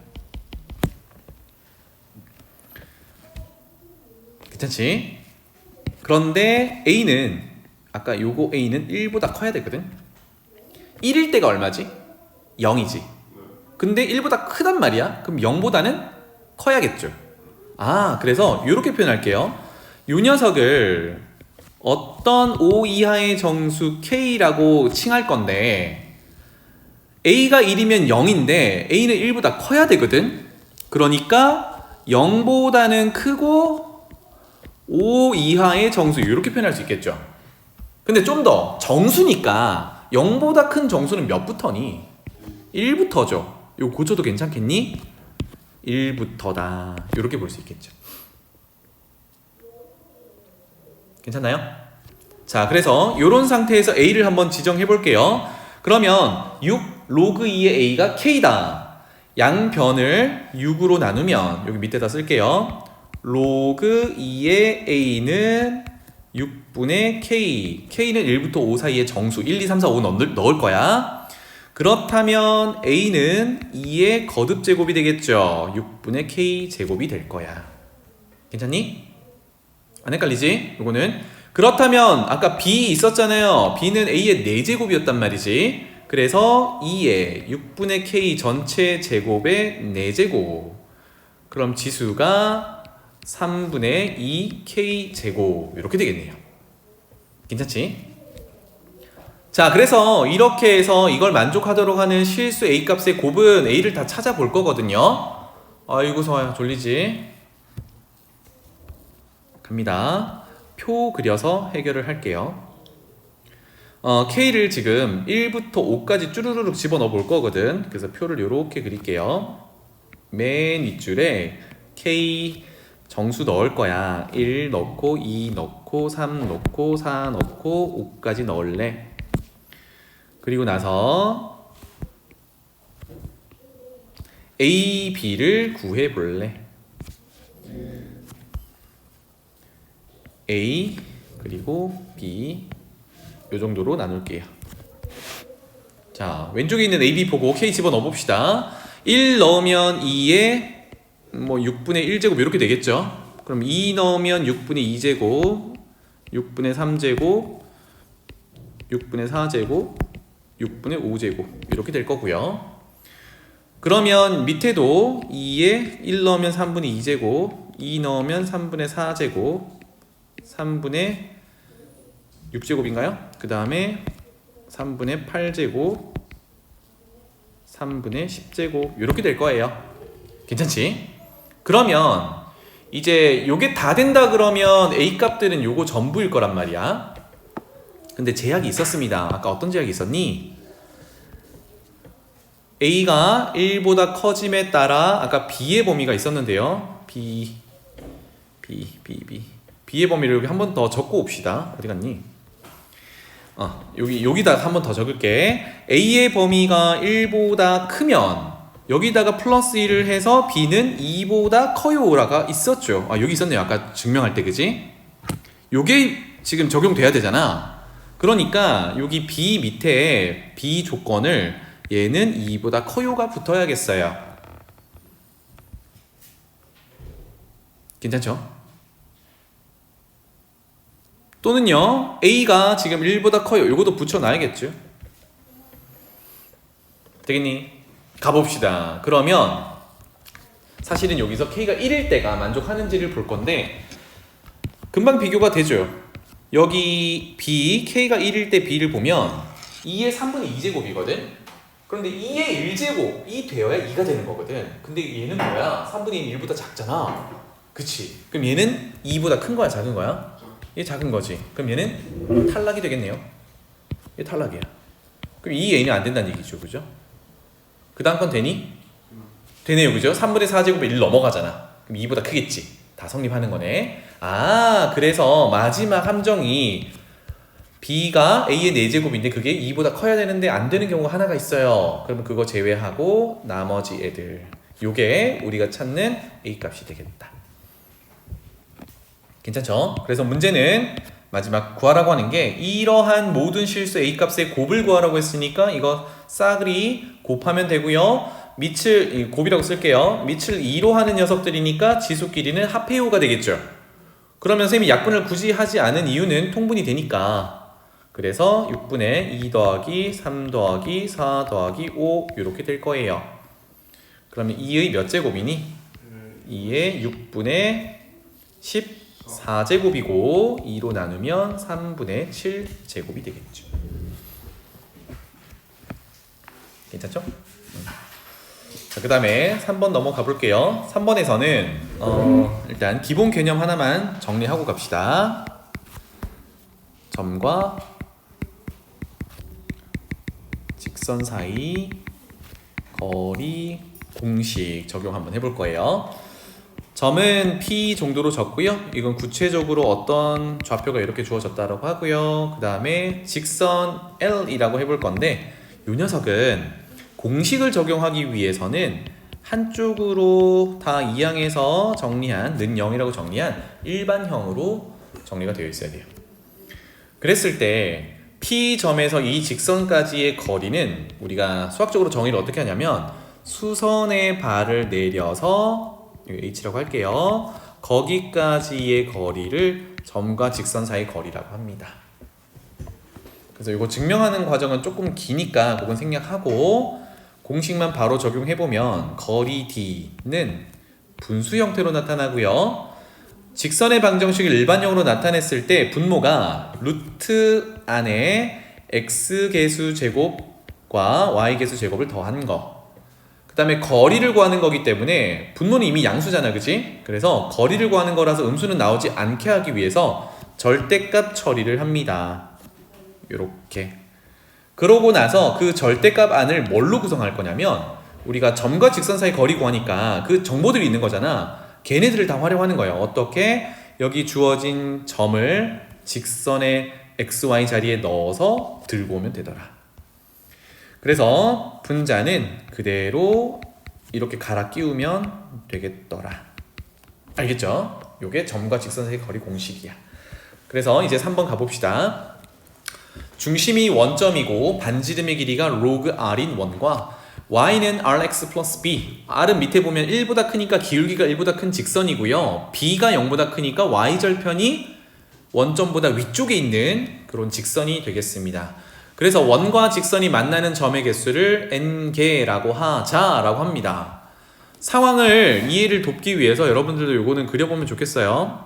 괜찮지? 그런데 A는 아까 요거 A는 1보다 커야 되거든. 1일 때가 얼마지? 0이지. 근데 1보다 크단 말이야. 그럼 0보다는 커야겠죠. 그래서 이렇게 표현할게요. 요 녀석을 어떤 5 이하의 정수 K라고 칭할 건데 A가 1이면 0인데 A는 1보다 커야 되거든. 그러니까 0보다는 크고 5 이하의 정수 이렇게 표현할 수 있겠죠. 근데 좀 더 정수니까 0보다 큰 정수는 몇부터니? 1부터죠. 이거 고쳐도 괜찮겠니? 1부터다. 이렇게 볼 수 있겠죠. 괜찮나요? 자, 그래서 이런 상태에서 A를 한번 지정해 볼게요. 그러면 6 로그 2의 A가 K다. 양변을 6으로 나누면 여기 밑에다 쓸게요. 로그 2의 A는 6분의 K. K는 1부터 5 사이의 정수 1, 2, 3, 4, 5 넣을 거야. 그렇다면 A는 2의 거듭 제곱이 되겠죠. 6분의 K 제곱이 될 거야. 괜찮니? 안 헷갈리지? 요거는 그렇다면 아까 b 있었잖아요. b는 a의 4제곱이었단 말이지. 그래서 2의 6분의 k 전체 제곱의 4제곱. 그럼 지수가 3분의 2 k 제곱 이렇게 되겠네요. 괜찮지? 자, 그래서 이렇게 해서 이걸 만족하도록 하는 실수 a 값의 곱은 a를 다 찾아볼 거거든요. 아이고 서아야 졸리지? 갑니다. 표 그려서 해결을 할게요. K를 지금 1부터 5까지 쭈루루룩 집어넣어 볼 거거든. 그래서 표를 이렇게 그릴게요. 맨 윗줄에 K 정수 넣을 거야. 1 넣고 2 넣고 3 넣고 4 넣고 5까지 넣을래. 그리고 나서 A, B를 구해 볼래. A 그리고 B 요 정도로 나눌게요. 자, 왼쪽에 있는 AB 보고 K 집어넣어 봅시다. 1 넣으면 2에 뭐 6분의 1제곱 이렇게 되겠죠. 그럼 2 넣으면 6분의 2제곱, 6분의 3제곱, 6분의 4제곱, 6분의 5제곱 이렇게 될 거고요. 그러면 밑에도 2에 1 넣으면 3분의 2제곱, 2 넣으면 3분의 4제곱, 3분의 6제곱인가요? 그 다음에 3분의 8제곱, 3분의 10제곱 이렇게 될 거예요. 괜찮지? 그러면 이제 요게 다 된다 그러면 A 값들은 요거 전부일 거란 말이야. 근데 제약이 있었습니다. 아까 어떤 제약이 있었니? A가 1보다 커짐에 따라 아까 B의 범위가 있었는데요. B의 범위를 여기 한 번 더 적고 옵시다. 어디 갔니? 여기다 한 번 더 적을게. A의 범위가 1보다 크면 여기다가 플러스 1을 해서 B는 2보다 커요라가 있었죠. 여기 있었네요. 아까 증명할 때, 그지? 요게 지금 적용돼야 되잖아. 그러니까 여기 B 밑에 B 조건을 얘는 2보다 커요가 붙어야겠어요. 괜찮죠? 또는요, A가 지금 1보다 커요. 요것도 붙여놔야겠죠. 되겠니? 가봅시다. 그러면 사실은 여기서 K가 1일 때가 만족하는지를 볼 건데 금방 비교가 되죠. 여기 B, K가 1일 때 B를 보면 2의 3분의 2제곱이거든. 그런데 2의 1제곱이 되어야 2가 되는 거거든. 근데 얘는 뭐야? 3분의 1보다 작잖아. 그치? 그럼 얘는 2보다 큰 거야? 작은 거야? 얘 작은 거지. 그럼 얘는 탈락이 되겠네요. 얘 탈락이야. 그럼 이 A는 안 된다는 얘기죠. 그죠? 그 다음 건 되니? 되네요. 그죠? 3분의 4제곱에 1 넘어가잖아. 그럼 2보다 크겠지. 다 성립하는 거네. 그래서 마지막 함정이 B가 A의 4제곱인데 그게 2보다 커야 되는데 안 되는 경우가 하나가 있어요. 그러면 그거 제외하고 나머지 애들. 요게 우리가 찾는 A 값이 되겠다. 괜찮죠? 그래서 문제는 마지막 구하라고 하는 게 이러한 모든 실수 A 값의 곱을 구하라고 했으니까 이거 싸그리 곱하면 되고요. 밑을 곱이라고 쓸게요. 밑을 2로 하는 녀석들이니까 지수끼리는 합해요가 되겠죠. 그러면 선생님이 약분을 굳이 하지 않은 이유는 통분이 되니까. 그래서 6분의 2 더하기 3 더하기 4 더하기 5 이렇게 될 거예요. 그러면 2의 몇 제곱이니? 2의 6분의 14제곱이고 2로 나누면 3분의 7제곱이 되겠죠. 괜찮죠? 자, 그 다음에 3번 넘어가 볼게요. 3번에서는 일단 기본 개념 하나만 정리하고 갑시다. 점과 직선 사이 거리 공식 적용 한번 해볼 거예요. 점은 P 정도로 적고요. 이건 구체적으로 어떤 좌표가 이렇게 주어졌다라고 하고요. 그 다음에 직선 L이라고 해볼 건데 이 녀석은 공식을 적용하기 위해서는 한쪽으로 다 이항해서 정리한 는 0이라고 정리한 일반형으로 정리가 되어 있어야 돼요. 그랬을 때 P점에서 이 직선까지의 거리는 우리가 수학적으로 정의를 어떻게 하냐면 수선의 발을 내려서 H라고 할게요. 거기까지의 거리를 점과 직선 사이 거리라고 합니다. 그래서 이거 증명하는 과정은 조금 기니까 그건 생략하고 공식만 바로 적용해보면 거리 D는 분수 형태로 나타나고요. 직선의 방정식을 일반형으로 나타냈을 때 분모가 루트 안에 x계수 제곱과 y계수 제곱을 더한 거. 그 다음에 거리를 구하는 거기 때문에 분모는 이미 양수잖아, 그치? 그래서 거리를 구하는 거라서 음수는 나오지 않게 하기 위해서 절대값 처리를 합니다. 요렇게. 그러고 나서 그 절대값 안을 뭘로 구성할 거냐면 우리가 점과 직선 사이 거리 구하니까 그 정보들이 있는 거잖아. 걔네들을 다 활용하는 거예요. 어떻게? 여기 주어진 점을 직선의 xy 자리에 넣어서 들고 오면 되더라. 그래서 분자는 그대로 이렇게 갈아 끼우면 되겠더라. 알겠죠? 요게 점과 직선 사이 거리 공식이야. 그래서 이제 3번 가봅시다. 중심이 원점이고 반지름의 길이가 로그 r인 원과 y는 rx 플러스 b. r은 밑에 보면 1보다 크니까 기울기가 1보다 큰 직선이고요. b가 0보다 크니까 y절편이 원점보다 위쪽에 있는 그런 직선이 되겠습니다. 그래서 원과 직선이 만나는 점의 개수를 n개라고 하자라고 합니다. 상황을 이해를 돕기 위해서 여러분들도 요거는 그려보면 좋겠어요.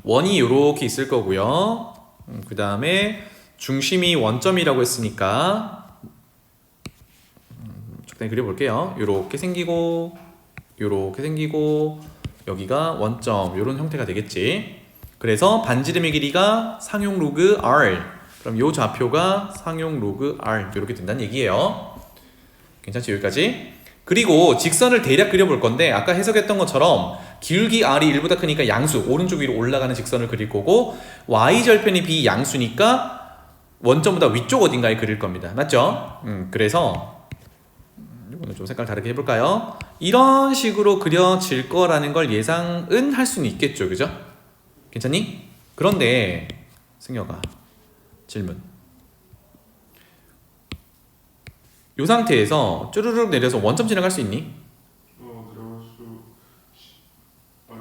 원이 이렇게 있을 거고요. 그 다음에 중심이 원점이라고 했으니까 적당히 그려볼게요. 요렇게 생기고 요렇게 생기고 여기가 원점 요런 형태가 되겠지. 그래서 반지름의 길이가 상용 로그 r. 그럼 요 좌표가 상용 로그 r 이렇게 된다는 얘기예요. 괜찮지? 여기까지. 그리고 직선을 대략 그려볼 건데 아까 해석했던 것처럼 기울기 r이 1보다 크니까 양수 오른쪽 위로 올라가는 직선을 그릴 거고 y절편이 b 양수니까 원점보다 위쪽 어딘가에 그릴 겁니다. 맞죠? 그래서 이거는 좀 색깔 다르게 해볼까요? 이런 식으로 그려질 거라는 걸 예상은 할 수는 있겠죠. 그죠? 괜찮니? 그런데 승혁아 질문. 이 상태에서 쭈르륵 내려서 원점 지나갈 수 있니? 들어갈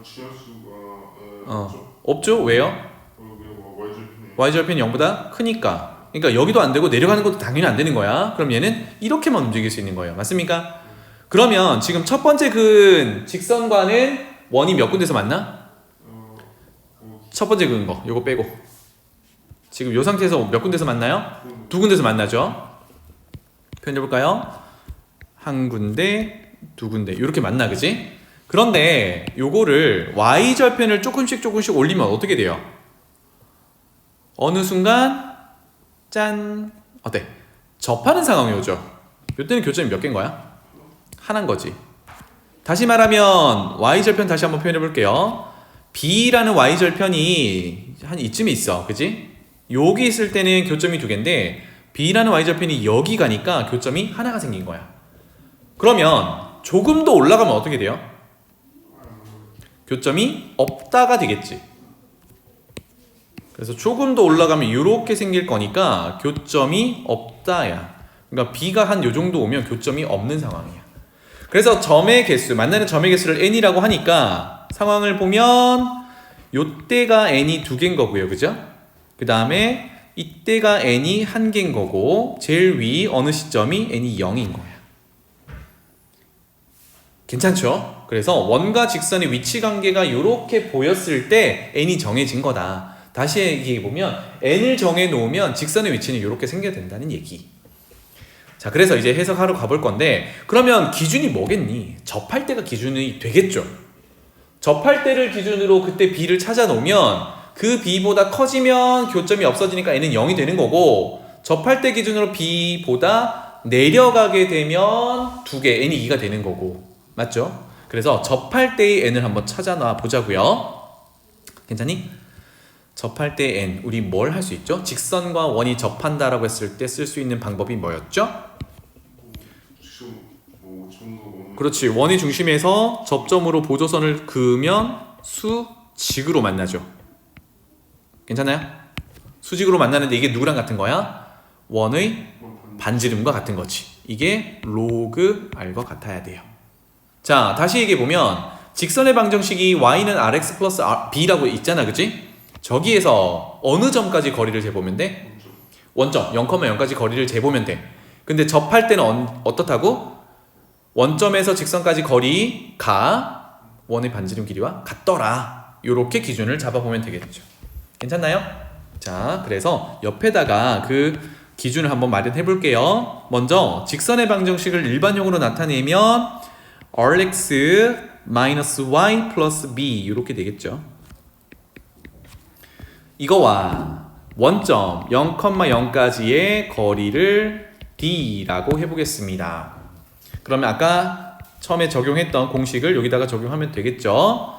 수 지할 수가 없죠? 왜요? y절편이 y절편이 0보다 크니까. 그러니까 여기도 안 되고 내려가는 것도 당연히 안 되는 거야. 그럼 얘는 이렇게만 움직일 수 있는 거예요. 맞습니까? 그러면 지금 첫 번째 근 직선과는 원이 몇 군데서 만나? 첫 번째 근 거 요거 빼고 지금 요 상태에서 몇 군데서 만나요? 두 군데서 만나죠. 표현해볼까요? 한 군데, 두 군데 이렇게 만나, 그지? 그런데 요거를 y절편을 조금씩 올리면 어떻게 돼요? 어느 순간 짠! 어때? 접하는 상황이 오죠. 이때는 교점이 몇 개인 거야? 하나인 거지. 다시 말하면 y절편 다시 한번 표현해 볼게요. b라는 y절편이 한 이쯤에 있어. 그지? 여기 있을 때는 교점이 두 개인데 b라는 y절편이 여기 가니까 교점이 하나가 생긴 거야. 그러면 조금 더 올라가면 어떻게 돼요? 교점이 없다가 되겠지. 그래서 조금 더 올라가면 이렇게 생길 거니까 교점이 없다야. 그러니까 b가 한 요 정도 오면 교점이 없는 상황이야. 그래서 점의 개수, 만나는 점의 개수를 n이라고 하니까 상황을 보면 요때가 n이 두 개인 거고요. 그죠? 그 다음에 이때가 n이 한 개인 거고 제일 위 어느 시점이 n이 0인 거야. 괜찮죠? 그래서 원과 직선의 위치 관계가 이렇게 보였을 때 n이 정해진 거다. 다시 얘기해보면 n을 정해놓으면 직선의 위치는 이렇게 생겨야 된다는 얘기. 자, 그래서 이제 해석하러 가볼 건데 그러면 기준이 뭐겠니? 접할 때가 기준이 되겠죠. 접할 때를 기준으로 그때 b를 찾아놓으면 그 b보다 커지면 교점이 없어지니까 n은 0이 되는 거고 접할 때 기준으로 b보다 내려가게 되면 두 개 n이 2가 되는 거고 맞죠? 그래서 접할 때의 n을 한번 찾아놔 보자고요. 괜찮니? 접할 때 n 우리 뭘 할 수 있죠? 직선과 원이 접한다라고 했을 때 쓸 수 있는 방법이 뭐였죠? 그렇지. 원의 중심에서 접점으로 보조선을 그으면 수직으로 만나죠. 괜찮아요? 수직으로 만나는데 이게 누구랑 같은 거야? 원의 반지름과 같은 거지. 이게 로그 r과 같아야 돼요. 자, 다시 얘기해보면 직선의 방정식이 y는 rx 플러스 b라고 있잖아, 그치? 저기에서 어느 점까지 거리를 재보면 돼? 원점 0,0까지 거리를 재보면 돼. 근데 접할 때는 어떻다고? 원점에서 직선까지 거리가 원의 반지름 길이와 같더라. 요렇게 기준을 잡아보면 되겠죠. 괜찮나요? 자, 그래서 옆에다가 그 기준을 한번 마련해 볼게요. 먼저 직선의 방정식을 일반형으로 나타내면 rx 마이너스 y 플러스 b 이렇게 되겠죠. 이거와 원점 0,0까지의 거리를 d라고 해보겠습니다. 그러면 아까 처음에 적용했던 공식을 여기다가 적용하면 되겠죠.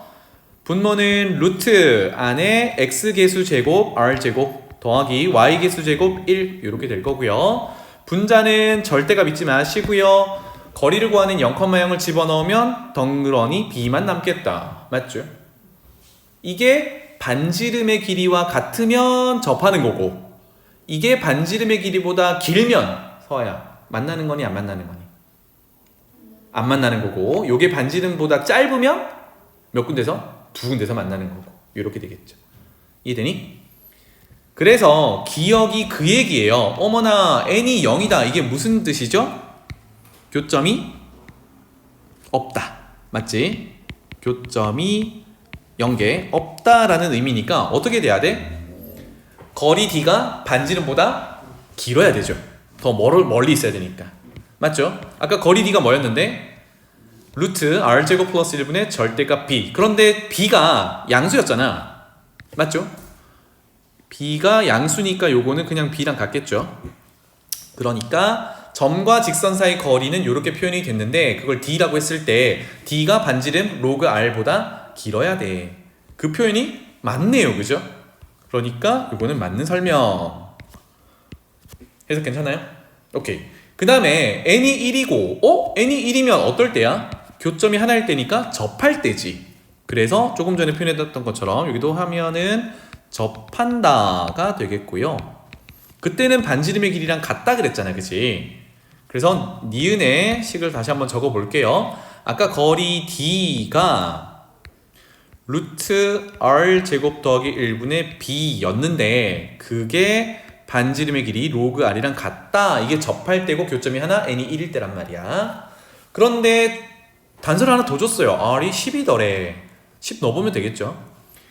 분모는 루트 안에 x개수 제곱 r제곱 더하기 y개수 제곱 1 이렇게 될 거고요. 분자는 절대값 잊지 마시고요. 거리를 구하는 0,0을 집어넣으면 덩그러니 b만 남겠다. 맞죠? 이게 반지름의 길이와 같으면 접하는 거고, 이게 반지름의 길이보다 길면 서아야 만나는 거니 안 만나는 거니? 안 만나는 거고, 요게 반지름보다 짧으면 몇 군데서? 두 군데서 만나는 거고, 이렇게 되겠죠. 이해되니? 그래서 기억이 그 얘기예요. 어머나 n이 0이다. 이게 무슨 뜻이죠? 교점이 없다. 맞지? 교점이 0개 없다라는 의미니까 어떻게 돼야 돼? 거리 d가 반지름보다 길어야 되죠. 더 멀리 있어야 되니까. 맞죠? 아까 거리 d가 뭐였는데? 루트 r제곱 플러스 1분의 절대값 b. 그런데 b가 양수였잖아. 맞죠? b가 양수니까 요거는 그냥 b랑 같겠죠. 그러니까 점과 직선 사이 거리는 이렇게 표현이 됐는데, 그걸 d라고 했을 때 d가 반지름 로그 r보다 길어야 돼. 그 표현이 맞네요, 그죠? 그러니까 이거는 맞는 설명. 해석 괜찮아요? 오케이. 그 다음에 n이 1이고 n이 1이면 어떨 때야? 교점이 하나일 때니까 접할 때지. 그래서 조금 전에 표현했던 것처럼 여기도 하면은 접한다가 되겠고요. 그때는 반지름의 길이랑 같다 그랬잖아, 그치? 그래서 니은의 식을 다시 한번 적어 볼게요. 아까 거리 d가 루트 r 제곱 더하기 1분의 b였는데 그게 반지름의 길이 로그 r이랑 같다. 이게 접할 때고 교점이 하나, n이 1일 때란 말이야. 그런데 단서를 하나 더 줬어요. r이 10이더래. 10 넣어보면 되겠죠.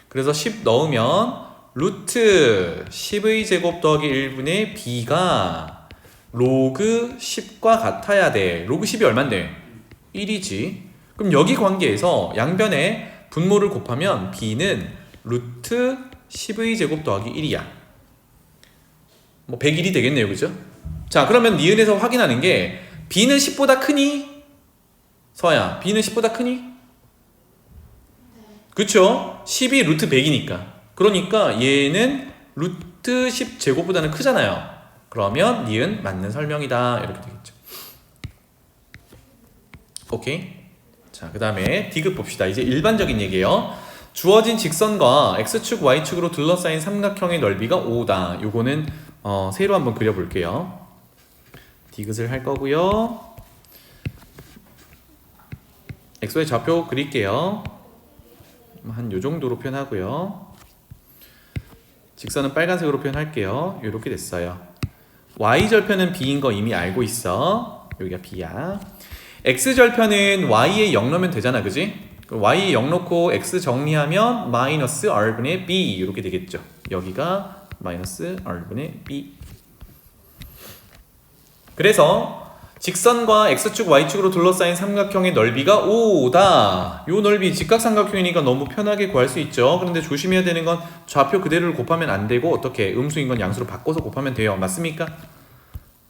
그래서 10 넣으면 루트 10의 제곱 더하기 1분의 b가 로그 10과 같아야 돼. 로그 10이 얼만데? 1이지. 그럼 여기 관계에서 양변에 분모를 곱하면 b는 루트 10의 제곱 더하기 1이야. 뭐 101이 되겠네요, 그죠? 자, 그러면 니은에서 확인하는 게 b는 10보다 크니? 서야, b는 10보다 크니? 그쵸? 10이 루트 100이니까. 그러니까 얘는 루트 10 제곱보다는 크잖아요. 그러면 니은 맞는 설명이다. 이렇게 되겠죠. 오케이? 자, 그 다음에 디귿 봅시다. 이제 일반적인 얘기예요. 주어진 직선과 x축, y축으로 둘러싸인 삼각형의 넓이가 5다. 요거는 세로 한번 그려볼게요. 디귿을 할 거고요. xy 좌표 그릴게요. 한 요 정도로 표현하고요. 직선은 빨간색으로 표현할게요. 이렇게 됐어요. y절편은 b인 거 이미 알고 있어. 여기가 b야. x절편은 y에 0 넣으면 되잖아, 그지? y에 0 넣고 x 정리하면 마이너스 r분의 b 이렇게 되겠죠. 여기가 마이너스 r분의 b. 그래서 직선과 x축, y축으로 둘러싸인 삼각형의 넓이가 5다. 요 넓이 직각삼각형이니까 너무 편하게 구할 수 있죠. 그런데 조심해야 되는 건 좌표 그대로를 곱하면 안 되고 어떻게 음수인 건 양수로 바꿔서 곱하면 돼요. 맞습니까?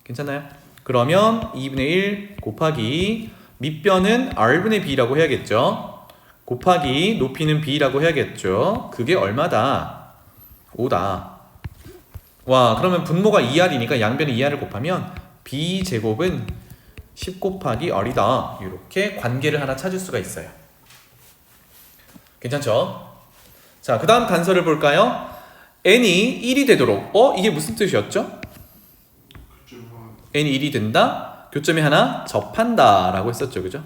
괜찮아요? 그러면 2분의 1 곱하기 밑변은 r분의 b라고 해야겠죠. 곱하기 높이는 b라고 해야겠죠. 그게 얼마다? 5다. 와, 그러면 분모가 2r이니까 양변에 2r을 곱하면 b제곱은 10 곱하기 r이다. 이렇게 관계를 하나 찾을 수가 있어요. 괜찮죠? 자, 그 다음 단서를 볼까요? n이 1이 되도록. 이게 무슨 뜻이었죠? n이 1이 된다. 교점이 하나 접한다 라고 했었죠, 그죠?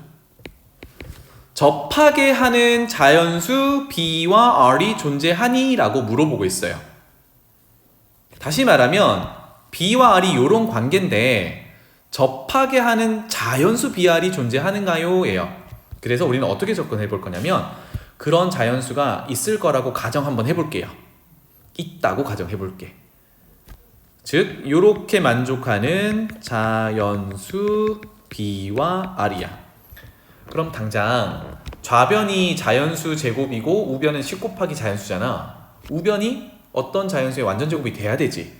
접하게 하는 자연수 B와 R이 존재하니? 라고 물어보고 있어요. 다시 말하면 B와 R이 이런 관계인데 접하게 하는 자연수 BR이 존재하는가요? 예요. 그래서 우리는 어떻게 접근해 볼 거냐면 그런 자연수가 있을 거라고 가정 한번 해볼게요. 있다고 가정해 볼게. 즉 이렇게 만족하는 자연수 B와 R이야. 그럼 당장 좌변이 자연수 제곱이고 우변은 10 곱하기 자연수잖아. 우변이 어떤 자연수의 완전 제곱이 돼야 되지.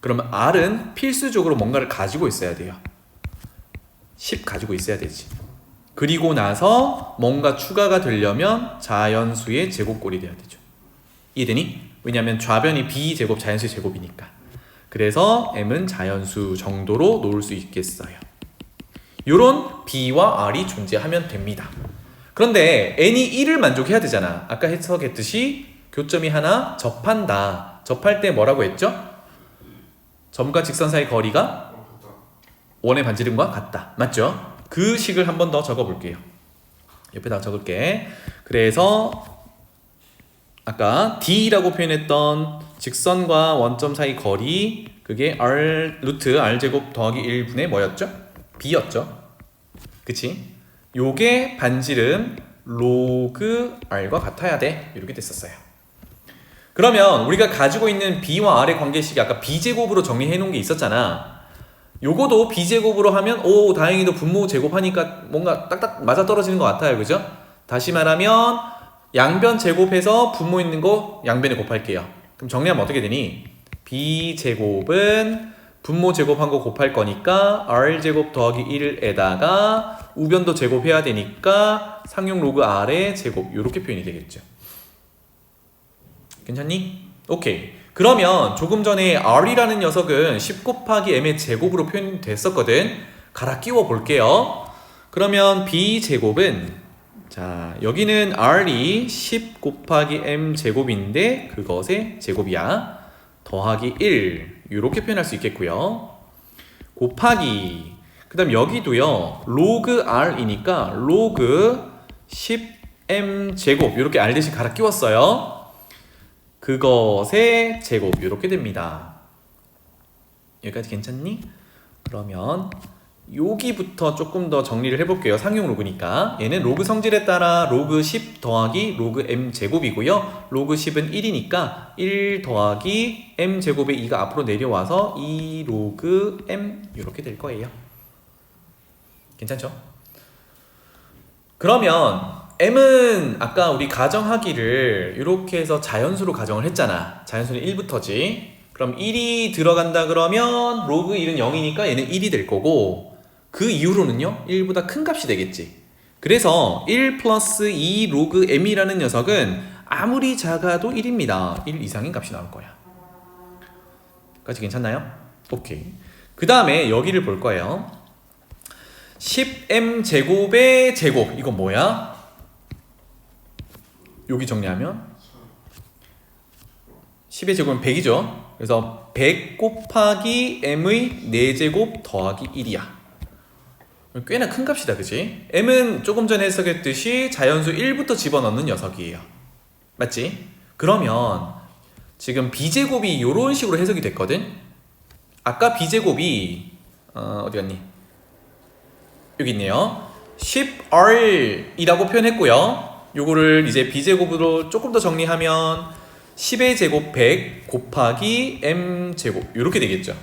그러면 R은 필수적으로 뭔가를 가지고 있어야 돼요. 10 가지고 있어야 되지. 그리고 나서 뭔가 추가가 되려면 자연수의 제곱꼴이 돼야 되죠. 이해되니? 왜냐하면 좌변이 B제곱 자연수의 제곱이니까. 그래서 M은 자연수 정도로 놓을 수 있겠어요. 요런 B와 R이 존재하면 됩니다. 그런데 N이 1을 만족해야 되잖아. 아까 해석했듯이 교점이 하나 접한다. 접할 때 뭐라고 했죠? 점과 직선 사이 거리가 원의 반지름과 같다. 맞죠? 그 식을 한 번 더 적어볼게요. 옆에다가 적을게. 그래서 아까 D라고 표현했던 직선과 원점 사이 거리 그게 R 루트 R제곱 더하기 1분의 뭐였죠? B였죠. 그치? 요게 반지름 로그 R과 같아야 돼. 이렇게 됐었어요. 그러면 우리가 가지고 있는 B와 R의 관계식이 아까 B제곱으로 정리해 놓은 게 있었잖아. 요거도 B제곱으로 하면 오 다행히도 분모 제곱하니까 뭔가 딱딱 맞아떨어지는 것 같아요. 그죠? 다시 말하면 양변 제곱해서 분모 있는 거 양변에 곱할게요. 그럼 정리하면 어떻게 되니? B제곱은 분모 제곱한 거 곱할 거니까 R제곱 더하기 1에다가 우변도 제곱해야 되니까 상용 로그 R의 제곱 이렇게 표현이 되겠죠. 괜찮니? 오케이. 그러면 조금 전에 R이라는 녀석은 10 곱하기 M의 제곱으로 표현됐었거든. 갈아 끼워 볼게요. 그러면 B제곱은 자 여기는 R이 10 곱하기 M 제곱인데 그것의 제곱이야. 더하기 1 이렇게 표현할 수 있겠고요. 곱하기 그 다음 여기도요. 로그 R이니까 로그 10M 제곱 이렇게 R 대신 갈아 끼웠어요. 그것의 제곱 이렇게 됩니다. 여기까지 괜찮니? 그러면 여기부터 조금 더 정리를 해볼게요. 상용 로그니까 얘는 로그 성질에 따라 로그 10 더하기 로그 M 제곱이고요. 로그 10은 1이니까 1 더하기 M 제곱의 2가 앞으로 내려와서 2 로그 M 이렇게 될 거예요. 괜찮죠? 그러면 M은 아까 우리 가정하기를 이렇게 해서 자연수로 가정을 했잖아. 자연수는 1부터지. 그럼 1이 들어간다 그러면 로그 1은 0이니까 얘는 1이 될 거고 그 이후로는요 1보다 큰 값이 되겠지. 그래서 1 플러스 2 로그 M이라는 녀석은 아무리 작아도 1입니다. 1 이상인 값이 나올 거야. 까지 괜찮나요? 오케이. 그 다음에 여기를 볼 거예요. 10M 제곱의 제곱 이건 뭐야? 여기 정리하면 10의 제곱은 100이죠. 그래서 100 곱하기 M의 4제곱 더하기 1이야. 꽤나 큰 값이다. 그치? M은 조금 전에 해석했듯이 자연수 1부터 집어넣는 녀석이에요. 맞지? 그러면 지금 B제곱이 이런 식으로 해석이 됐거든? 아까 B제곱이 어디 갔니? 여기 있네요. 10R이라고 표현했고요. 요거를 이제 B제곱으로 조금 더 정리하면 10의 제곱 100 곱하기 M제곱 이렇게 되겠죠.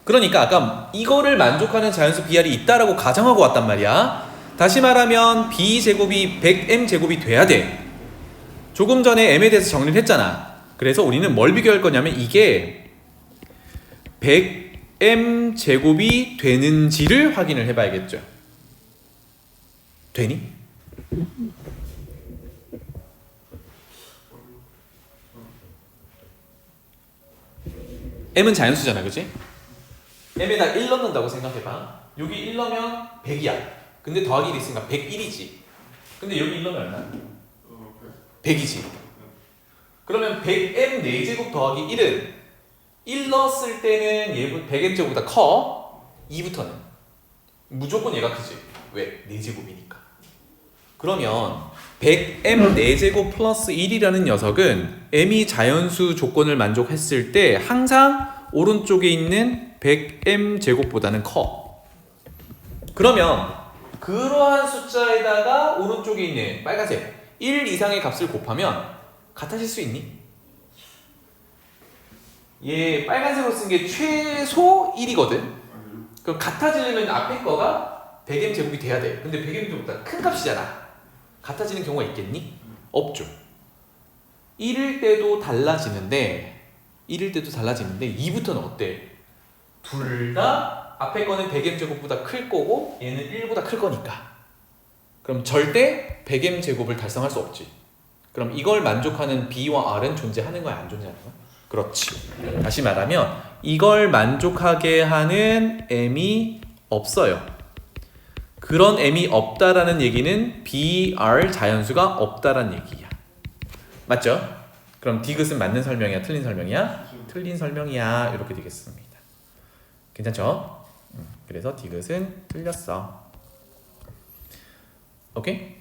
그러니까 아까 이거를 만족하는 자연수 BR이 있다라고 가정하고 왔단 말이야. 다시 말하면 B제곱이 100M제곱이 돼야 돼. 조금 전에 M에 대해서 정리를 했잖아. 그래서 우리는 뭘 비교할 거냐면 이게 100M제곱이 되는지를 확인을 해봐야겠죠. 되니? M은 자연수잖아, 그치? M에다 1 넣는다고 생각해봐. 여기 1 넣으면 100이야. 근데 더하기 1 있으니까 101이지. 근데 여기 1 넣으면 얼마? 100이지. 그러면 100M 4제곱 더하기 1은 1 넣었을 때는 얘 100M제곱보다 커. 2부터는 무조건 얘가 크지. 왜? 4제곱이니까. 그러면 100m 4제곱 플러스 1이라는 녀석은 m이 자연수 조건을 만족했을 때 항상 오른쪽에 있는 100m 제곱보다는 커. 그러면 그러한 숫자에다가 오른쪽에 있는 빨간색 1 이상의 값을 곱하면 같아질 수 있니? 얘 빨간색으로 쓴 게 최소 1이거든. 아니요. 그럼 같아지려면 앞에 거가 100m 제곱이 돼야 돼. 근데 100m 제곱보다 큰 값이잖아. 같아지는 경우가 있겠니? 없죠. 1일 때도 달라지는데 2부터는 어때? 둘 다 앞에 거는 100m 제곱보다 클 거고 얘는 1보다 클 거니까. 그럼 절대 100m 제곱을 달성할 수 없지. 그럼 이걸 만족하는 B와 R은 존재하는 거야, 안 존재하는 거야? 그렇지. 다시 말하면 이걸 만족하게 하는 M이 없어요. 그런 M이 없다라는 얘기는 B, R 자연수가 없다라는 얘기야. 맞죠? 그럼 디귿은 맞는 설명이야, 틀린 설명이야? 틀린 설명이야. 이렇게 되겠습니다. 괜찮죠? 그래서 디귿은 틀렸어. 오케이?